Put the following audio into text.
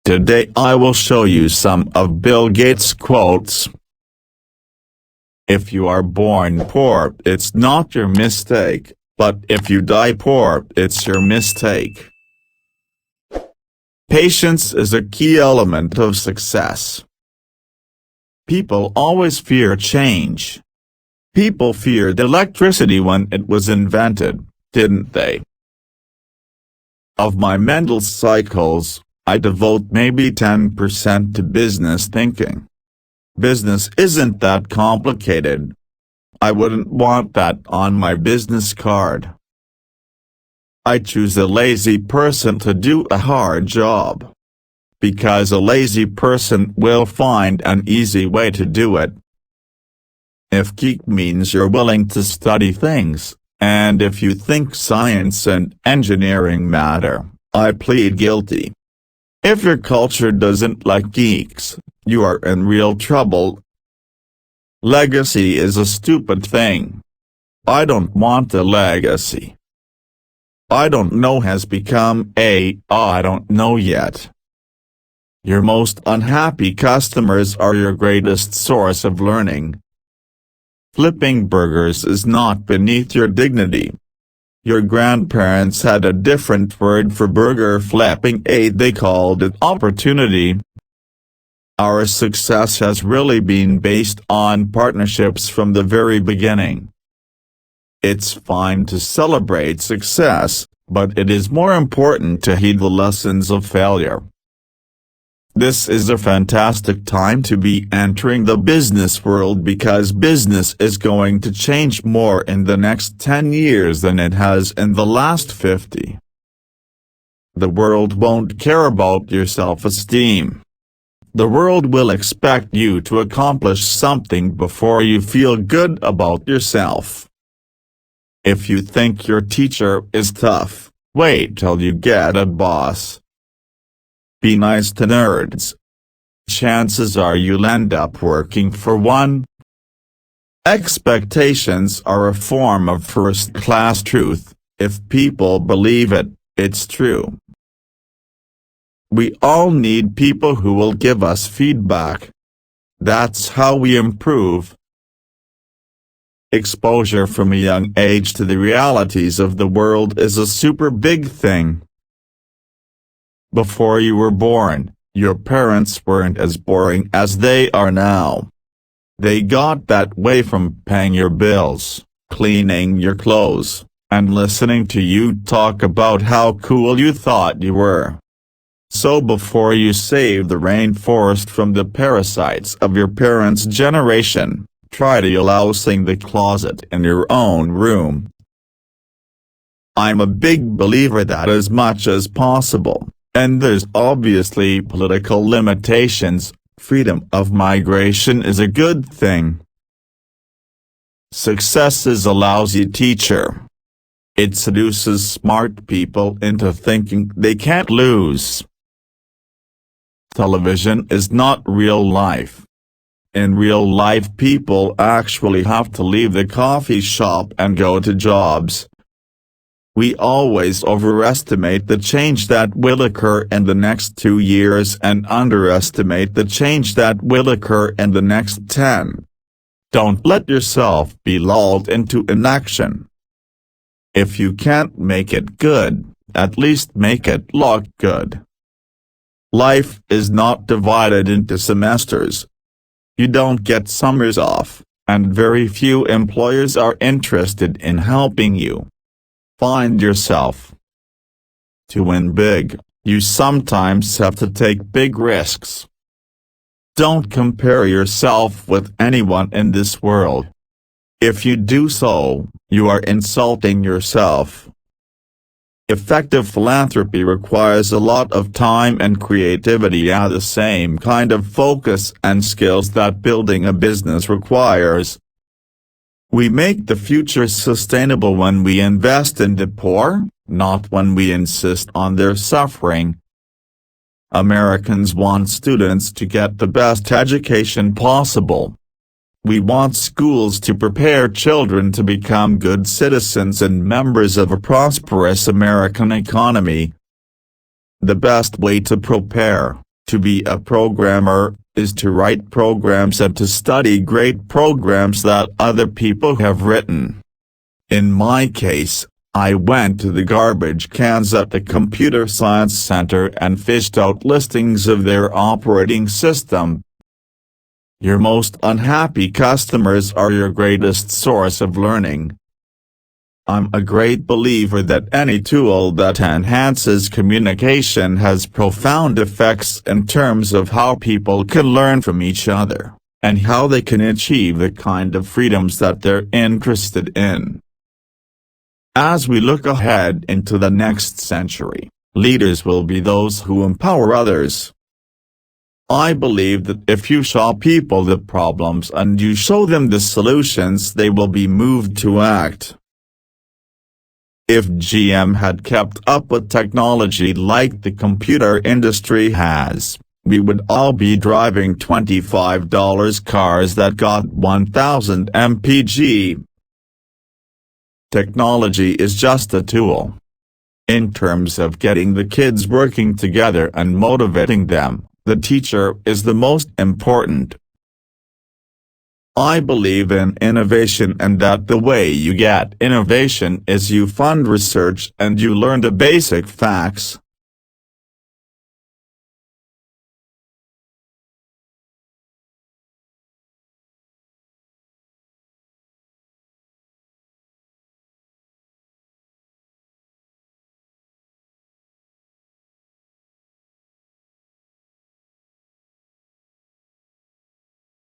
Today I will show you some of Bill Gates' quotes. If you are born poor, it's not your mistake, but if you die poor, it's your mistake. Patience is a key element of success. People always fear change. People feared electricity when it was invented, didn't they? Of my mental cycles, I devote maybe 10% to business thinking. Business isn't that complicated. I wouldn't want that on my business card. I choose a lazy person to do a hard job. Because a lazy person will find an easy way to do it. If geek means you're willing to study things, and if you think science and engineering matter, I plead guilty. If your culture doesn't like geeks, you are in real trouble. Legacy is a stupid thing. I don't want a legacy. I don't know has become I don't know yet. Your most unhappy customers are your greatest source of learning. Flipping burgers is not beneath your dignity. Your grandparents had a different word for burger flipping, they called it opportunity. Our success has really been based on partnerships from the very beginning. It's fine to celebrate success, but it is more important to heed the lessons of failure. This is a fantastic time to be entering the business world because business is going to change more in the next 10 years than it has in the last 50. The world won't care about your self-esteem. The world will expect you to accomplish something before you feel good about yourself. If you think your teacher is tough, wait till you get a boss. Be nice to nerds. Chances are you'll end up working for one. Expectations are a form of first-class truth. If people believe it, it's true. We all need people who will give us feedback. That's how we improve. Exposure from a young age to the realities of the world is a super big thing. Before you were born, your parents weren't as boring as they are now. They got that way from paying your bills, cleaning your clothes, and listening to you talk about how cool you thought you were. So before you save the rainforest from the parasites of your parents' generation, try to lousing the closet in your own room. I'm a big believer that as much as possible, and there's obviously political limitations, freedom of migration is a good thing. Success is a lousy teacher. It seduces smart people into thinking they can't lose. Television is not real life. In real life people actually have to leave the coffee shop and go to jobs. We always overestimate the change that will occur in the next 2 years and underestimate the change that will occur in the next 10. Don't let yourself be lulled into inaction. If you can't make it good, at least make it look good. Life is not divided into semesters. You don't get summers off, and very few employers are interested in helping you. Find yourself. To win big, you sometimes have to take big risks. Don't compare yourself with anyone in this world. If you do so, you are insulting yourself. Effective philanthropy requires a lot of time and creativity and the same kind of focus and skills that building a business requires. We make the future sustainable when we invest in the poor, not when we insist on their suffering. Americans want students to get the best education possible. We want schools to prepare children to become good citizens and members of a prosperous American economy. The best way to prepare, to be a programmer, is to write programs and to study great programs that other people have written. In my case, I went to the garbage cans at the Computer Science Center and fished out listings of their operating system. Your most unhappy customers are your greatest source of learning. I'm a great believer that any tool that enhances communication has profound effects in terms of how people can learn from each other, and how they can achieve the kind of freedoms that they're interested in. As we look ahead into the next century, leaders will be those who empower others. I believe that if you show people the problems and you show them the solutions, they will be moved to act. If GM had kept up with technology like the computer industry has, we would all be driving $25 cars that got 1000 mpg. Technology is just a tool. In terms of getting the kids working together and motivating them, the teacher is the most important. I believe in innovation, and that the way you get innovation is you fund research and you learn the basic facts.